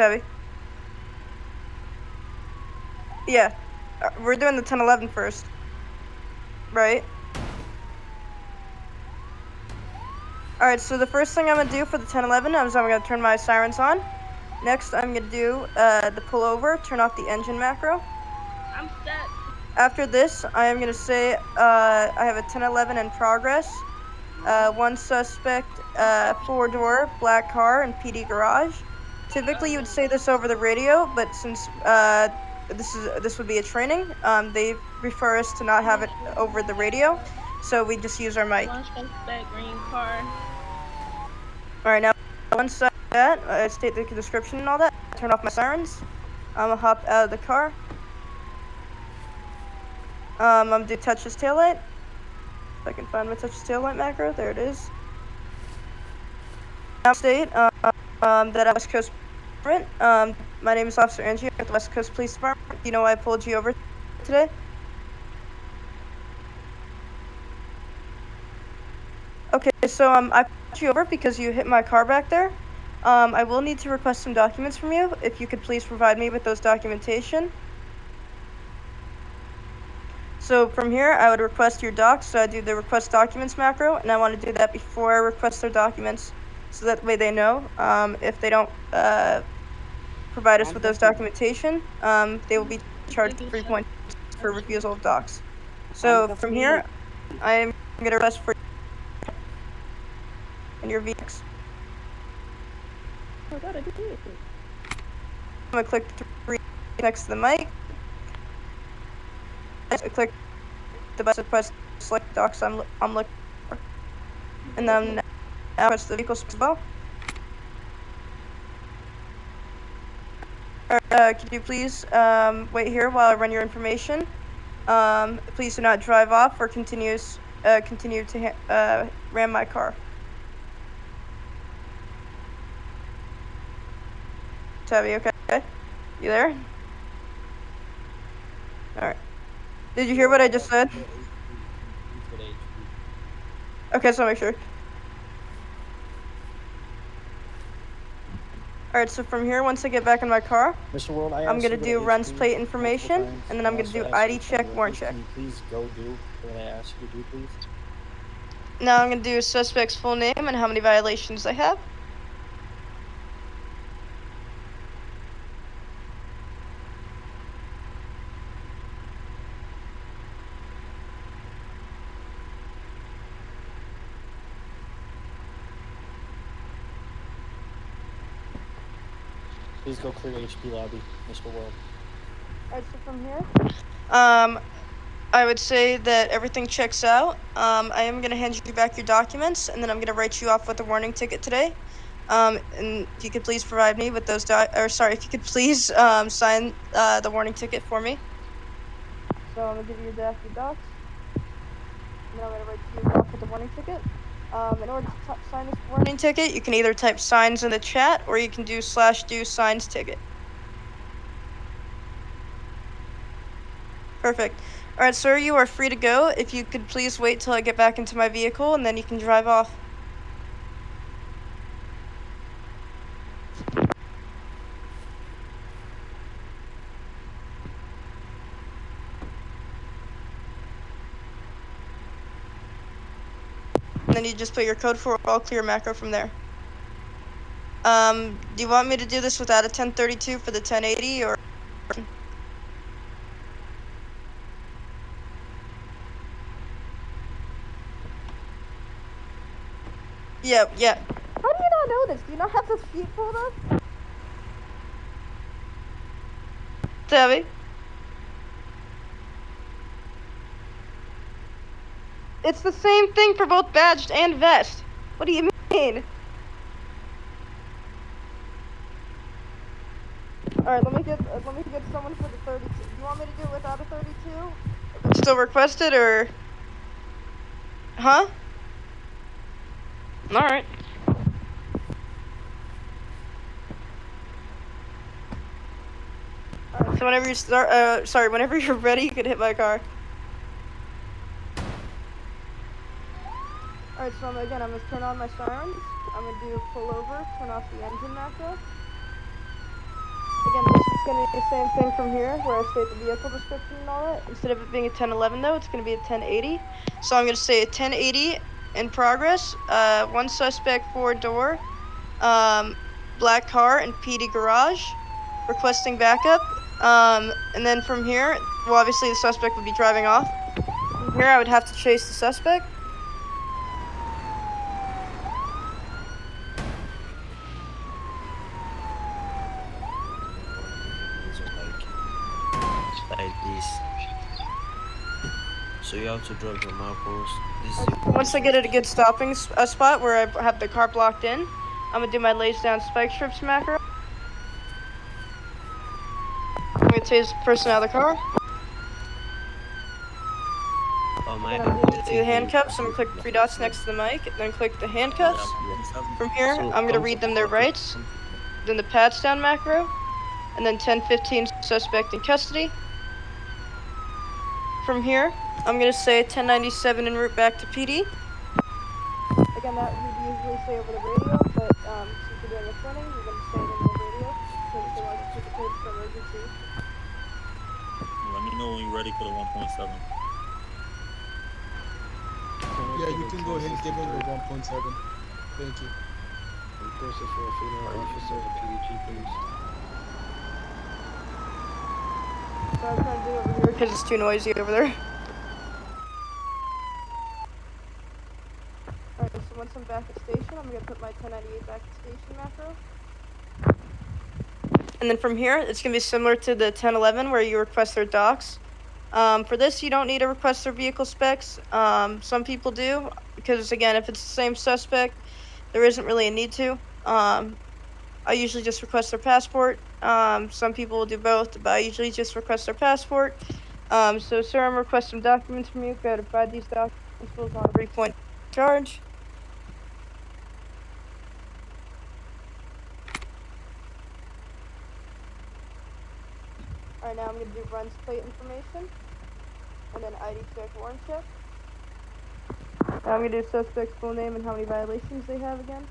Tabby. Yeah. We're doing the 1011 first. Right? Alright, so the first thing I'm gonna do for the 1011 is I'm gonna turn my sirens on. Next, I'm gonna do the pull over, turn off the engine macro. I'm stuck. After this, I am gonna say I have a 1011 in progress. One suspect, 4-door, black car, and PD garage. Typically, you would say this over the radio, but since this would be a training, they prefer us to not have it over the radio, so we just use our mic. One suspect, green car. All right, now once that, I state the description and all that. Turn off my sirens. I'm gonna hop out of the car. I'm gonna do touch his taillight. If I can find my touch his taillight macro, there it is. Now state that I'm West Coast Department. My name is Officer Angie at the West Coast Police Department. You know why I pulled you over today? Okay, so I pulled you over because you hit my car back there. I will need to request some documents from you. If you could please provide me with those documentation. So from here, I would request your docs. So I do the request documents macro, and I want to do that before I request their documents, so that way they know. If they don't provide us with those documentation, they will be charged 3 points for refusal of docs. So from here, I am going to request for and your VX. Oh, God, I did it. I'm going to click the 3 next to the mic. I click the button to press select docs I'm looking for. And then now press the vehicle as well. Could you please wait here while I run your information? Please do not drive off or continue to ram my car. Tabby, okay? You there? Alright. Did you hear what I just said? Okay, so make sure. Alright, so from here, once I get back in my car, Mr. World, I'm gonna do runs plate information, and then I'm gonna do ID check, warrant check. Can you please go do what I asked you to do, please? Now I'm gonna do a suspect's full name and how many violations they have. Please go clear HP lobby, Mr. World. Alright, so from here, I would say that everything checks out. I am gonna hand you back your documents, and then I'm gonna write you off with a warning ticket today. And if you could please provide me with those if you could please sign the warning ticket for me. So I'm gonna give you your docs, and then I'm gonna write you off with the warning ticket. In order to sign this warning ticket, you can either type signs in the chat, or you can do /do signs ticket. Perfect. Alright, sir, you are free to go. If you could please wait till I get back into my vehicle, and then you can drive off. And then you just put your code for all clear macro from there. Do you want me to do this without a 1032 for the 1080, or? Yeah. How do you not know this? Do you not have the sheet pulled up? Tabby? It's the same thing for both badged and vest. What do you mean? Alright, let me get someone for the 32. Do you want me to do it without a 32? Still requested, or? Huh? Alright. Alright, so whenever you start, whenever you're ready, you can hit my car. Alright, so I'm gonna turn on my sirens. I'm gonna do pull over, turn off the engine macro. Again, this is going to be the same thing from here, where I state the vehicle description and all that. Instead of it being a 1011, though, it's going to be a 1080. So I'm going to say a 1080 in progress. One suspect, 4-door, black car and PD garage, requesting backup. And then from here, well, obviously the suspect would be driving off. From here, I would have to chase the suspect. These are like this. So you have to drop your marbles. This is a Once I get at a good stopping spot where I have the car blocked in, I'm gonna do my lays down spike strips macro. I'm gonna tase the person out of the car. my And I'm gonna do the handcuffs. I'm gonna click the 3 dots next to the mic, and then click the handcuffs. From here, I'm gonna read them their rights, then the pats down macro, and then 1015 suspect in custody. From here, I'm gonna say 1097 en route back to PD. Again, that we'd usually say over the radio, but since we're doing a training, we're gonna say it over the radio because they want to keep the code for emergency. Let me know when you're ready for the 1.7. Yeah, you can go ahead and give him the 1.7. Thank you. Requested for a female officer at PDG, please. So I'm trying to do it over here because it's too noisy over there. Alright, so once I'm back at station, I'm gonna put my 1098 back at station macro. And then from here, it's gonna be similar to the 1011 where you request their docs. For this, you don't need to request their vehicle specs. Some people do, because again, if it's the same suspect, there isn't really a need to. I usually just request their passport. Some people will do both, but I usually just request their passport. So sir, I'm requesting documents from you. Go to provide these documents on a 3-point charge. Alright, now I'm going to do runs plate information, and then ID check, warrant check. Now I'm going to do suspect's full name and how many violations they have again.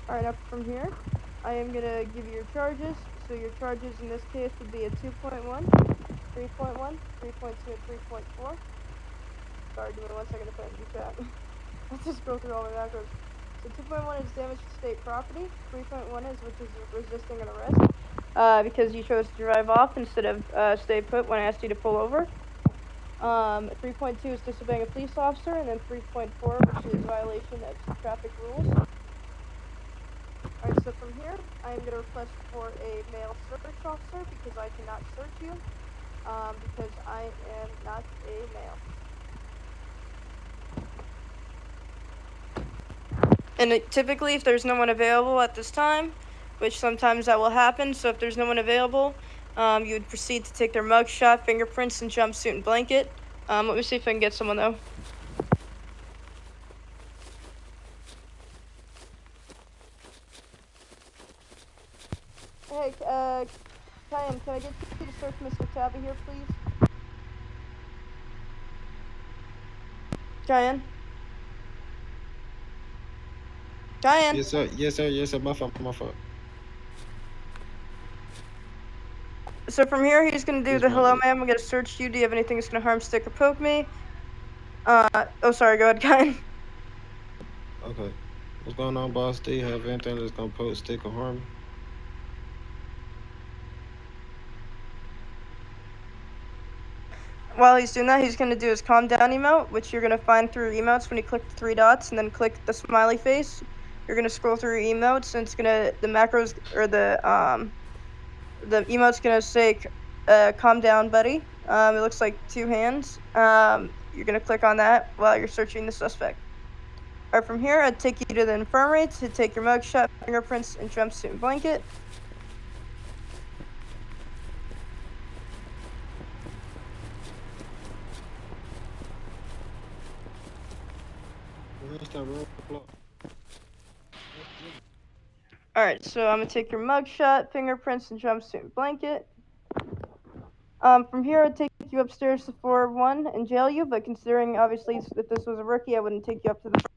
Alright, up from here, I am going to give you your charges. So your charges in this case would be a 2.1, 3.1, 3.2, and 3.4. Sorry, give me 1 second to put it in the chat. Let's just go through all my macros. So 2.1 is damage to state property. 3.1 is which is resisting an arrest because you chose to drive off instead of stay put when I asked you to pull over. 3.2 is disobeying a police officer, and then 3.4, which is violation of traffic rules. Alright, so from here, I am going to request for a male search officer because I cannot search you because I am not a male. And typically, if there's no one available at this time, which sometimes that will happen, so if there's no one available, you would proceed to take their mugshot, fingerprints, and jumpsuit and blanket. Let me see if I can get someone, though. Hey, Kyan, can I get you to search Mr. Tabby here, please? Kyan? Kyan? Yes, sir. Yes, sir. Yes, sir. My fault. My fault. So from here, he's gonna do Yes, the ma'am. hello, ma'am. I'm gonna search you. Do you have anything that's gonna harm, stick, or poke me? Oh, sorry. Go ahead, Kyan. Okay. What's going on, boss? Do you have anything that's gonna poke, stick, or harm? While he's doing that, he's gonna do his calm down emote, which you're gonna find through emotes when you click the 3 dots and then click the smiley face. You're gonna scroll through your emotes, and it's gonna the macros or the emote's gonna say, "Calm down, buddy." It looks like 2 hands. You're gonna click on that while you're searching the suspect. Alright, from here, I'd take you to the infirmary to take your mugshot, fingerprints, and jumpsuit and blanket. Where's that roadblock? Alright, so I'm gonna take your mugshot, fingerprints, and jumpsuit and blanket. From here, I'd take you upstairs to 4-1 and jail you, but considering, obviously, that this was a rookie, I wouldn't take you up to the